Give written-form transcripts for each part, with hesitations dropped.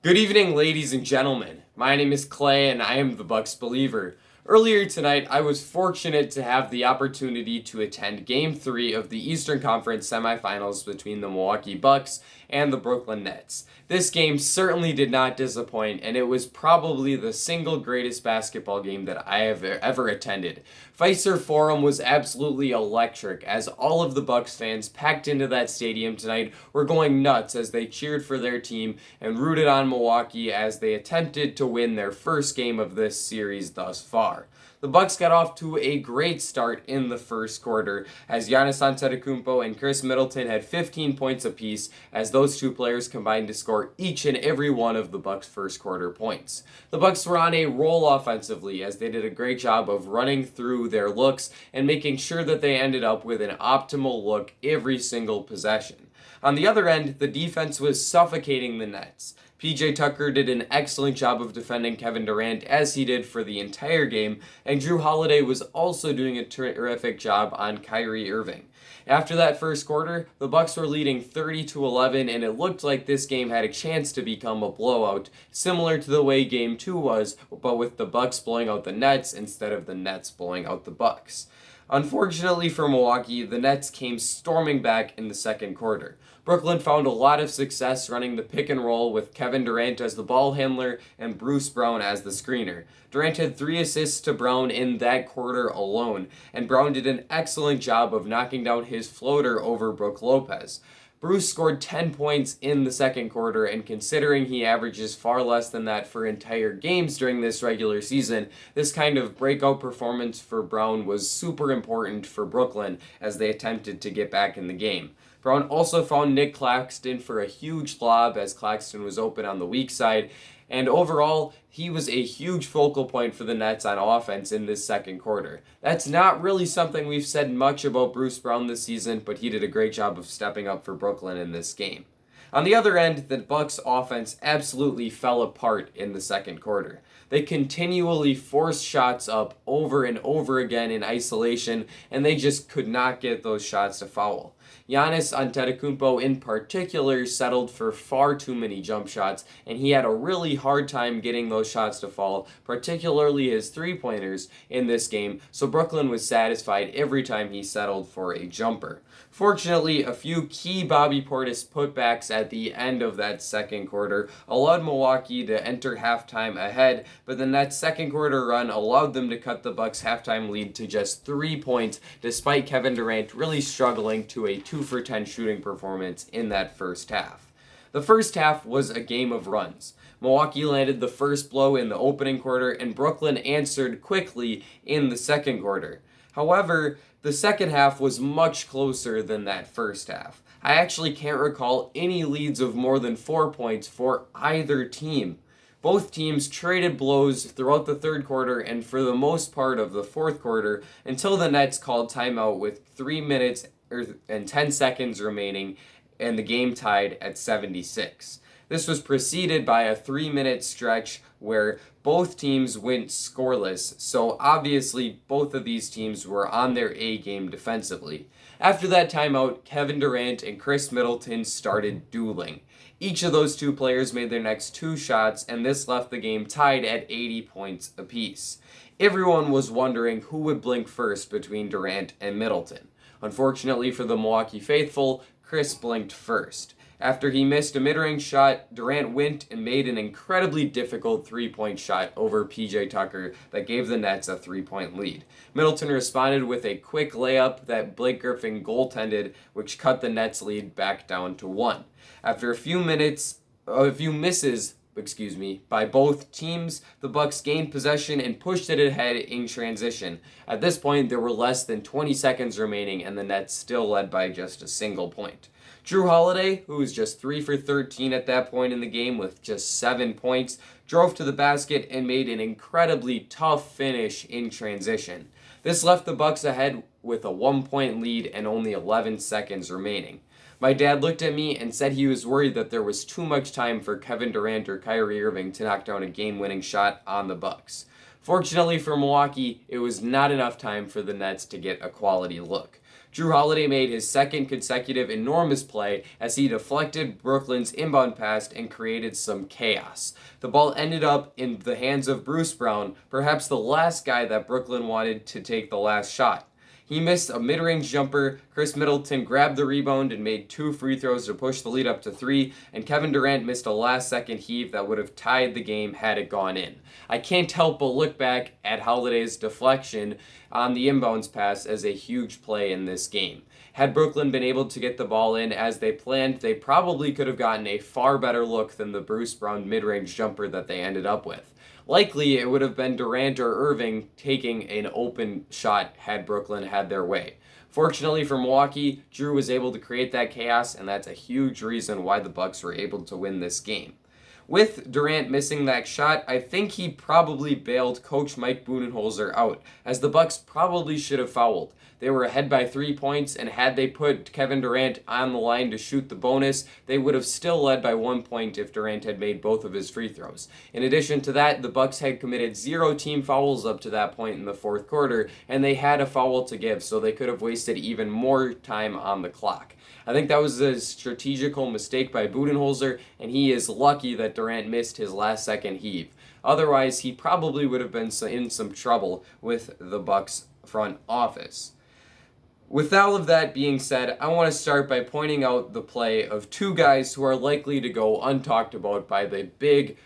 Good evening, ladies and gentlemen. My name is Clay, and I am the Bucks believer. Earlier tonight, I was fortunate to have the opportunity to attend Game 3 of the Eastern Conference semifinals between the Milwaukee Bucks and the Brooklyn Nets. This game certainly did not disappoint, and it was probably the single greatest basketball game that I have ever attended. Fiserv Forum was absolutely electric, as all of the Bucks fans packed into that stadium tonight were going nuts as they cheered for their team and rooted on Milwaukee as they attempted to win their first game of this series thus far. The Bucks got off to a great start in the first quarter as Giannis Antetokounmpo and Khris Middleton had 15 points apiece as those two players combined to score each and every one of the Bucks' first quarter points. The Bucks were on a roll offensively as they did a great job of running through their looks and making sure that they ended up with an optimal look every single possession. On the other end, the defense was suffocating the Nets. PJ Tucker did an excellent job of defending Kevin Durant as he did for the entire game, and Jrue Holiday was also doing a terrific job on Kyrie Irving. After that first quarter, the Bucks were leading 30-11, and it looked like this game had a chance to become a blowout, similar to the way Game 2 was, but with the Bucks blowing out the Nets instead of the Nets blowing out the Bucks. Unfortunately for Milwaukee, the Nets came storming back in the second quarter. Brooklyn found a lot of success running the pick and roll with Kevin Durant as the ball handler and Bruce Brown as the screener. Durant had 3 assists to Brown in that quarter alone, and Brown did an excellent job of knocking down his floater over Brook Lopez. Bruce scored 10 points in the second quarter, and considering he averages far less than that for entire games during this regular season, this kind of breakout performance for Brown was super important for Brooklyn as they attempted to get back in the game. Brown also found Nick Claxton for a huge lob as Claxton was open on the weak side, and overall, he was a huge focal point for the Nets on offense in this second quarter. That's not really something we've said much about Bruce Brown this season, but he did a great job of stepping up for Brooklyn in this game. On the other end, the Bucks' offense absolutely fell apart in the second quarter. They continually forced shots up over and over again in isolation, and they just could not get those shots to foul. Giannis Antetokounmpo in particular settled for far too many jump shots, and he had a really hard time getting those shots to fall, particularly his three-pointers in this game, so Brooklyn was satisfied every time he settled for a jumper. Fortunately, a few key Bobby Portis putbacks at the end of that second quarter allowed Milwaukee to enter halftime ahead, but the Nets' second quarter run allowed them to cut the Bucks' halftime lead to just 3 points, despite Kevin Durant really struggling to a 2-for-10 shooting performance in that first half. The first half was a game of runs. Milwaukee landed the first blow in the opening quarter, and Brooklyn answered quickly in the second quarter. However, the second half was much closer than that first half. I actually can't recall any leads of more than 4 points for either team. Both teams traded blows throughout the third quarter and for the most part of the fourth quarter until the Nets called timeout with 3 minutes and 10 seconds remaining and the game tied at 76. This was preceded by a 3-minute stretch where both teams went scoreless, so obviously both of these teams were on their A game defensively. After that timeout, Kevin Durant and Khris Middleton started dueling. Each of those two players made their next 2 shots, and this left the game tied at 80 points apiece. Everyone was wondering who would blink first between Durant and Middleton. Unfortunately for the Milwaukee faithful, Khris blinked first. After he missed a mid-range shot, Durant went and made an incredibly difficult 3-point shot over PJ Tucker that gave the Nets a 3-point lead. Middleton responded with a quick layup that Blake Griffin goaltended, which cut the Nets' lead back down to 1. After a few misses by both teams, the Bucks gained possession and pushed it ahead in transition. At this point, there were less than 20 seconds remaining, and the Nets still led by just a single point. Jrue Holiday, who was just 3 for 13 at that point in the game with just 7 points, drove to the basket and made an incredibly tough finish in transition. This left the Bucks ahead with a 1-point lead and only 11 seconds remaining. My dad looked at me and said he was worried that there was too much time for Kevin Durant or Kyrie Irving to knock down a game-winning shot on the Bucks. Fortunately for Milwaukee, it was not enough time for the Nets to get a quality look. Jrue Holiday made his second consecutive enormous play as he deflected Brooklyn's inbound pass and created some chaos. The ball ended up in the hands of Bruce Brown, perhaps the last guy that Brooklyn wanted to take the last shot. He missed a mid-range jumper, Khris Middleton grabbed the rebound and made 2 free throws to push the lead up to 3, and Kevin Durant missed a last-second heave that would have tied the game had it gone in. I can't help but look back at Holiday's deflection on the inbounds pass as a huge play in this game. Had Brooklyn been able to get the ball in as they planned, they probably could have gotten a far better look than the Bruce Brown mid-range jumper that they ended up with. Likely, it would have been Durant or Irving taking an open shot had Brooklyn had their way. Fortunately for Milwaukee, Jrue was able to create that chaos, and that's a huge reason why the Bucks were able to win this game. With Durant missing that shot, I think he probably bailed Coach Mike Budenholzer out, as the Bucks probably should have fouled. They were ahead by 3 points, and had they put Kevin Durant on the line to shoot the bonus, they would have still led by 1 point if Durant had made both of his free throws. In addition to that, the Bucks had committed 0 team fouls up to that point in the fourth quarter, and they had a foul to give, so they could have wasted even more time on the clock. I think that was a strategical mistake by Budenholzer, and he is lucky that Durant missed his last second heave. Otherwise, he probably would have been in some trouble with the Bucks front office. With all of that being said, I want to start by pointing out the play of 2 guys who are likely to go untalked about by the big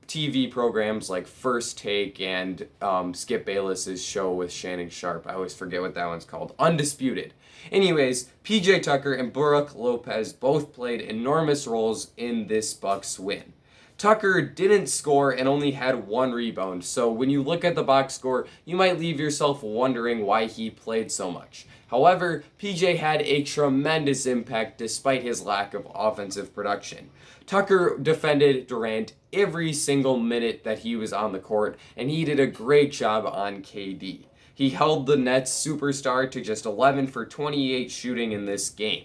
TV programs like First Take and Skip Bayless's show with Shannon Sharp. I always forget what that one's called. Undisputed. Anyways, PJ Tucker and Brook Lopez both played enormous roles in this Bucks win. Tucker didn't score and only had 1 rebound, so when you look at the box score, you might leave yourself wondering why he played so much. However, PJ had a tremendous impact despite his lack of offensive production. Tucker defended Durant every single minute that he was on the court, and he did a great job on KD. He held the Nets superstar to just 11 for 28 shooting in this game.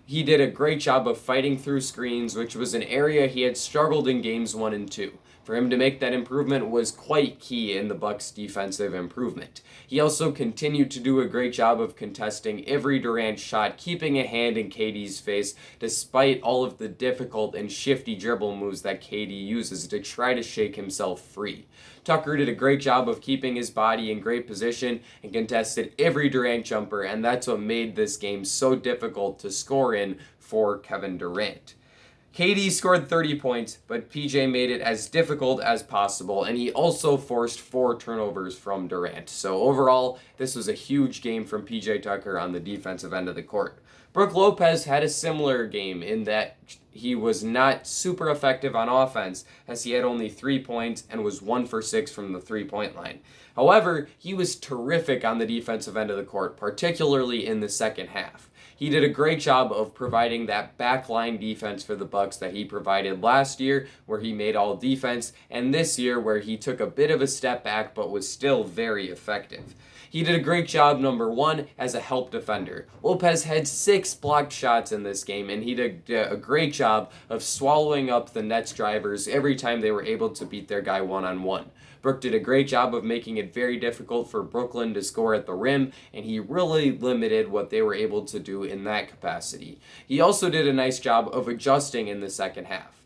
He did a great job of fighting through screens, which was an area he had struggled in games 1 and 2. For him to make that improvement was quite key in the Bucks' defensive improvement. He also continued to do a great job of contesting every Durant shot, keeping a hand in KD's face, despite all of the difficult and shifty dribble moves that KD uses to try to shake himself free. Tucker did a great job of keeping his body in great position and contested every Durant jumper, and that's what made this game so difficult to score in for Kevin Durant. KD scored 30 points, but PJ made it as difficult as possible, and he also forced 4 turnovers from Durant. So overall, this was a huge game from PJ Tucker on the defensive end of the court. Brook Lopez had a similar game in that he was not super effective on offense, as he had only 3 points and was 1 for 6 from the 3-point line. However, he was terrific on the defensive end of the court, particularly in the second half. He did a great job of providing that backline defense for the Bucks that he provided last year, where he made all defense, and this year where he took a bit of a step back but was still very effective. He did a great job, number 1, as a help defender. Lopez had 6 blocked shots in this game, and he did a great job of swallowing up the Nets drivers every time they were able to beat their guy one-on-one. Brook did a great job of making it very difficult for Brooklyn to score at the rim, and he really limited what they were able to do in that capacity. He also did a nice job of adjusting in the second half.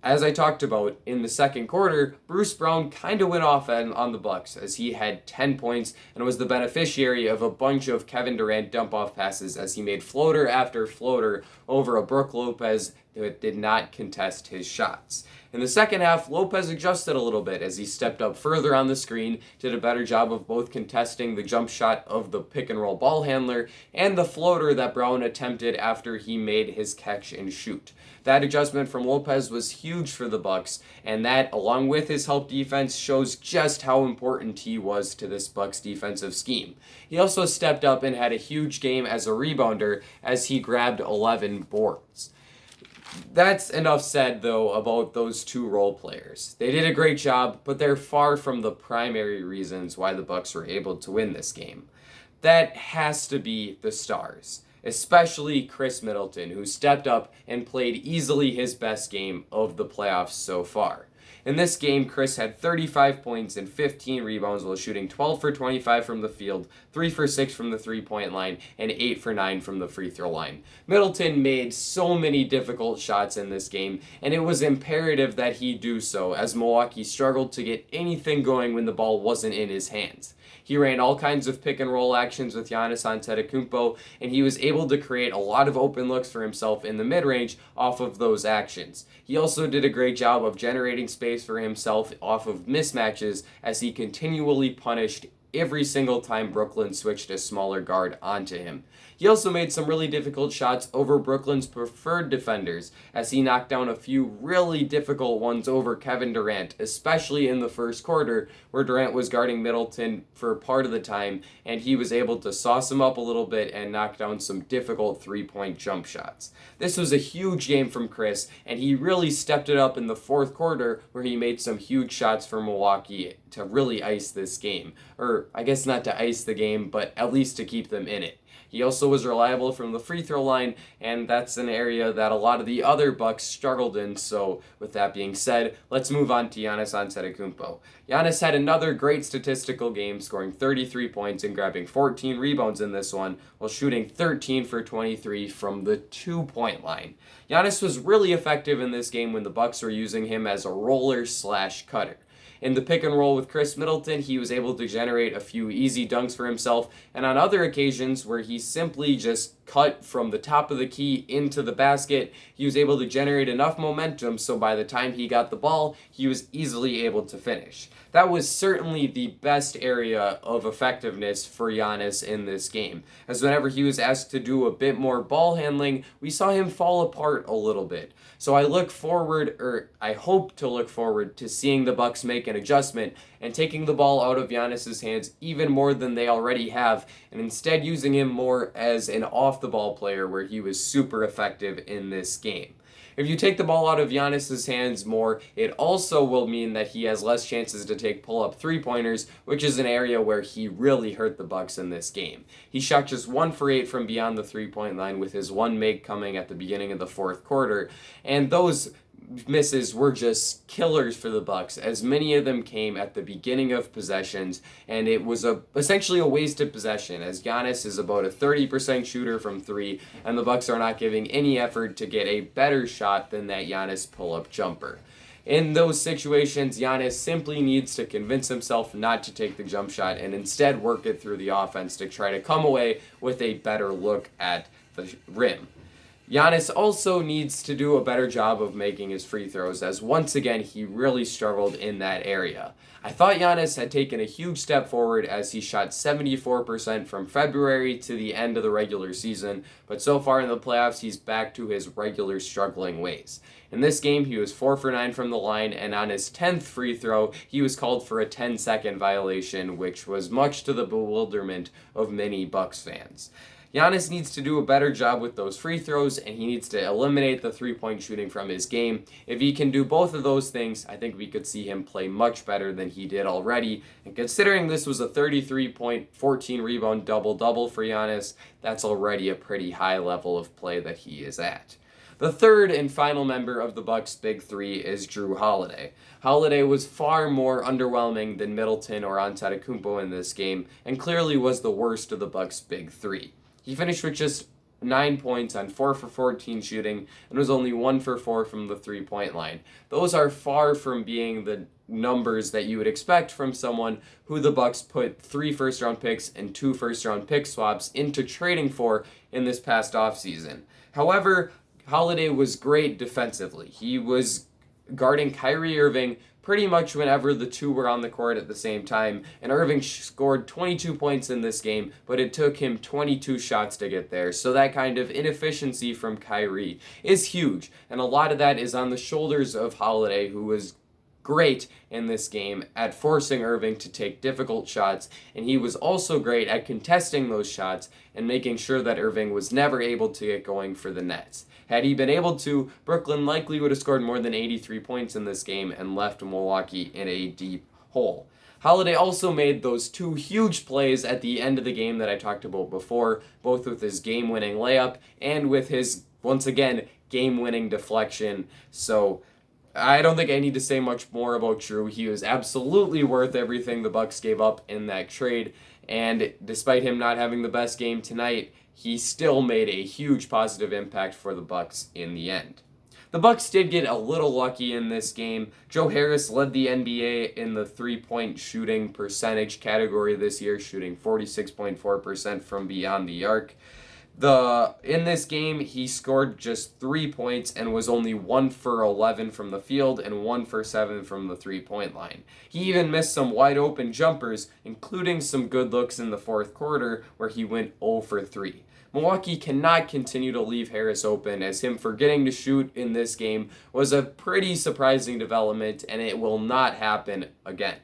As I talked about, in the second quarter, Bruce Brown kind of went off on the Bucks as he had 10 points and was the beneficiary of a bunch of Kevin Durant dump-off passes as he made floater after floater over a Brook Lopez that did not contest his shots. In the second half, Lopez adjusted a little bit as he stepped up further on the screen, did a better job of both contesting the jump shot of the pick-and-roll ball handler and the floater that Brown attempted after he made his catch and shoot. That adjustment from Lopez was huge for the Bucks, and that, along with his help defense, shows just how important he was to this Bucks defensive scheme. He also stepped up and had a huge game as a rebounder as he grabbed 11 boards. That's enough said, though, about those 2 role players. They did a great job, but they're far from the primary reasons why the Bucks were able to win this game. That has to be the stars, especially Khris Middleton, who stepped up and played easily his best game of the playoffs so far. In this game, Khris had 35 points and 15 rebounds while shooting 12 for 25 from the field, 3 for 6 from the three-point line, and 8 for 9 from the free throw line. Middleton made so many difficult shots in this game, and it was imperative that he do so as Milwaukee struggled to get anything going when the ball wasn't in his hands. He ran all kinds of pick and roll actions with Giannis Antetokounmpo, and he was able to create a lot of open looks for himself in the mid-range off of those actions. He also did a great job of generating space for himself off of mismatches as he continually punished every single time Brooklyn switched a smaller guard onto him. He also made some really difficult shots over Brooklyn's preferred defenders as he knocked down a few really difficult ones over Kevin Durant, especially in the first quarter where Durant was guarding Middleton for part of the time and he was able to sauce him up a little bit and knock down some difficult three-point jump shots. This was a huge game from Khris, and he really stepped it up in the fourth quarter where he made some huge shots for Milwaukee to really ice this game. Or I guess not to ice the game, but at least to keep them in it. He also was reliable from the free throw line, and that's an area that a lot of the other Bucks struggled in. So with that being said, let's move on to Giannis Antetokounmpo. Giannis had another great statistical game, scoring 33 points and grabbing 14 rebounds in this one, while shooting 13 for 23 from the 2-point line. Giannis was really effective in this game when the Bucks were using him as a roller/cutter. In the pick and roll with Khris Middleton, he was able to generate a few easy dunks for himself, and on other occasions where he simply just cut from the top of the key into the basket, he was able to generate enough momentum so by the time he got the ball, he was easily able to finish. That was certainly the best area of effectiveness for Giannis in this game, as whenever he was asked to do a bit more ball handling, we saw him fall apart a little bit. So I hope to look forward to seeing the Bucks make an adjustment and taking the ball out of Giannis's hands even more than they already have, and instead using him more as an off-the-ball player where he was super effective in this game. If you take the ball out of Giannis's hands more, it also will mean that he has less chances to take pull-up three-pointers, which is an area where he really hurt the Bucks in this game. He shot just 1 for 8 from beyond the three-point line with his one make coming at the beginning of the fourth quarter, and those misses were just killers for the Bucks, as many of them came at the beginning of possessions, and it was essentially a wasted possession, as Giannis is about a 30% shooter from 3, and the Bucks are not giving any effort to get a better shot than that Giannis pull-up jumper. In those situations, Giannis simply needs to convince himself not to take the jump shot and instead work it through the offense to try to come away with a better look at the rim. Giannis also needs to do a better job of making his free throws, as once again he really struggled in that area. I thought Giannis had taken a huge step forward as he shot 74% from February to the end of the regular season, but so far in the playoffs he's back to his regular struggling ways. In this game he was 4 for 9 from the line, and on his 10th free throw he was called for a 10-second violation, which was much to the bewilderment of many Bucks fans. Giannis needs to do a better job with those free throws, and he needs to eliminate the three-point shooting from his game. If he can do both of those things, I think we could see him play much better than he did already. And considering this was a 33-point, 14-rebound double-double for Giannis, that's already a pretty high level of play that he is at. The third and final member of the Bucks' Big Three is Jrue Holiday. Holiday was far more underwhelming than Middleton or Antetokounmpo in this game, and clearly was the worst of the Bucks' Big Three. He finished with just 9 points on 4 for 14 shooting and was only 1 for 4 from the three-point line. Those are far from being the numbers that you would expect from someone who the Bucks put 3 first-round picks and 2 first-round pick swaps into trading for in this past offseason. However, Holiday was great defensively. He was guarding Kyrie Irving pretty much whenever the two were on the court at the same time, and Irving scored 22 points in this game, but it took him 22 shots to get there, so that kind of inefficiency from Kyrie is huge, and a lot of that is on the shoulders of Holiday, who was great in this game at forcing Irving to take difficult shots, and he was also great at contesting those shots and making sure that Irving was never able to get going for the Nets. Had he been able to, Brooklyn likely would have scored more than 83 points in this game and left Milwaukee in a deep hole. Holiday also made those 2 huge plays at the end of the game that I talked about before, both with his game-winning layup and with his, once again, game-winning deflection. So I don't think I need to say much more about Drew. He was absolutely worth everything the Bucks gave up in that trade, and despite him not having the best game tonight, he still made a huge positive impact for the Bucks in the end. The Bucks did get a little lucky in this game. Joe Harris led the NBA in the three-point shooting percentage category this year, shooting 46.4% from beyond the arc. In this game, he scored just 3 points and was only 1 for 11 from the field and 1 for 7 from the three-point line. He even missed some wide-open jumpers, including some good looks in the fourth quarter where he went 0 for 3. Milwaukee cannot continue to leave Harris open, as him forgetting to shoot in this game was a pretty surprising development, and it will not happen again.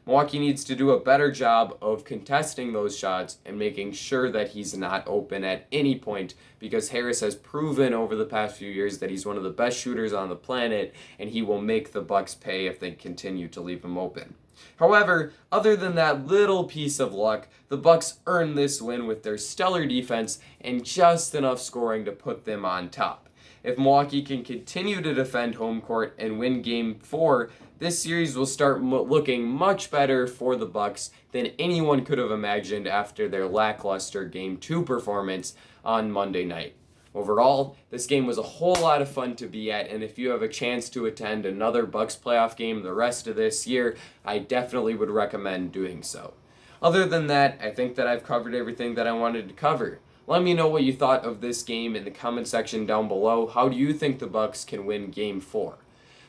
Milwaukee needs to do a better job of contesting those shots and making sure that he's not open at any point, because Harris has proven over the past few years that he's one of the best shooters on the planet, and he will make the Bucks pay if they continue to leave him open. However, other than that little piece of luck, the Bucks earned this win with their stellar defense and just enough scoring to put them on top. If Milwaukee can continue to defend home court and win Game 4, this series will start looking much better for the Bucks than anyone could have imagined after their lackluster Game 2 performance on Monday night. Overall, this game was a whole lot of fun to be at, and if you have a chance to attend another Bucks playoff game the rest of this year, I definitely would recommend doing so. Other than that, I think that I've covered everything that I wanted to cover. Let me know what you thought of this game in the comment section down below. How do you think the Bucks can win Game 4?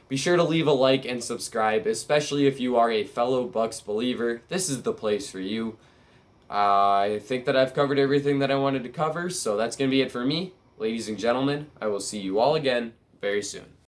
Be sure to leave a like and subscribe, especially if you are a fellow Bucks believer. This is the place for you. I think that I've covered everything that I wanted to cover, so that's going to be it for me. Ladies and gentlemen, I will see you all again very soon.